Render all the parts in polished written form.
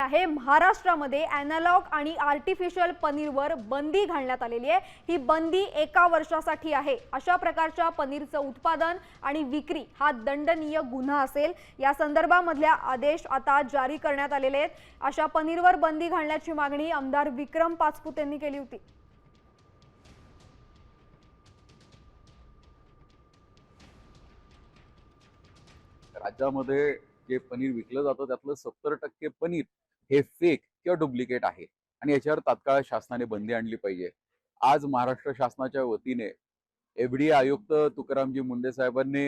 आहे, महाराष्ट्रामध्ये अॅनालॉग आणि आर्टिफिशियल पनीरवर बंदी घालण्यात आलेली आहे। ही बंदी 1 वर्षासाठी आहे। अशा प्रकारच्या पनीरचं उत्पादन आणि विक्री हा दंडनीय गुन्हा असेल। या संदर्भामधल्या आदेश आता जारी करण्यात आलेले आहेत। अशा पनीरवर बंदी घालण्याची मागणी आमदार विक्रम पाचपुते यांनी केली होती। राज्यामध्ये जे पनीर विकलं जातं त्यातलं 70% पनीर हे फेक किंवा डुप्लिकेट आहे आणि याच्यावर तात्काळ शासनाने बंदी आणली पाहिजे। आज महाराष्ट्र शासनाच्या वतीने एफडीए आयुक्त तुकारामजी मुंडे साहेबांनी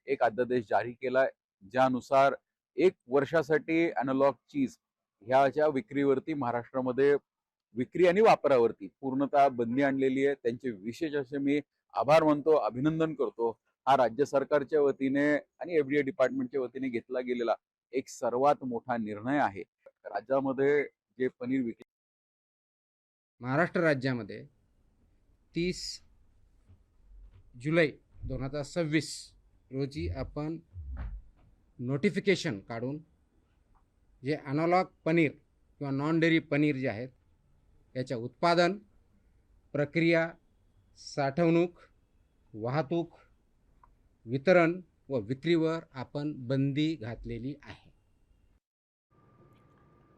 एक अध्यादेश जारी केलाय, ज्यानुसार 1 वर्षासाठी अॅनालॉग चीज ह्याच्या विक्रीवरती महाराष्ट्रामध्ये विक्री आणि वापरावरती पूर्णतः बंदी आणलेली आहे। त्यांचे विशेष असे मी आभार मानतो, अभिनंदन करतो। हा राज्य सरकारच्या वतीने आणि एफडीए डिपार्टमेंटच्या वतीने घेतला गेलेला एक सर्वात मोठा निर्णय आहे। राज्यामध्ये जे पनीर विकले महाराष्ट्र राज्यामध्ये 30 जुलै 2026 रोजी आपण नोटिफिकेशन काढून जे अॅनालॉग पनीर किंवा नॉन डेअरी पनीर जे आहेत याच्या उत्पादन, प्रक्रिया, साठवणूक, वाहतूक, वितरण व विक्रीवर आपण बंदी घातलेली आहे।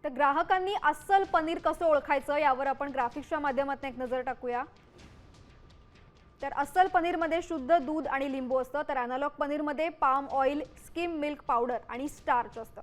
तर ग्राहकांनी अस्सल पनीर कसं ओळखायचं यावर आपण ग्राफिक्सच्या माध्यमातून एक नजर टाकूया। तर अस्सल पनीरमध्ये शुद्ध दूध आणि लिंबू असतं, तर अॅनालॉग पनीरमध्ये palm oil, skim milk powder आणि स्टार्च असतं।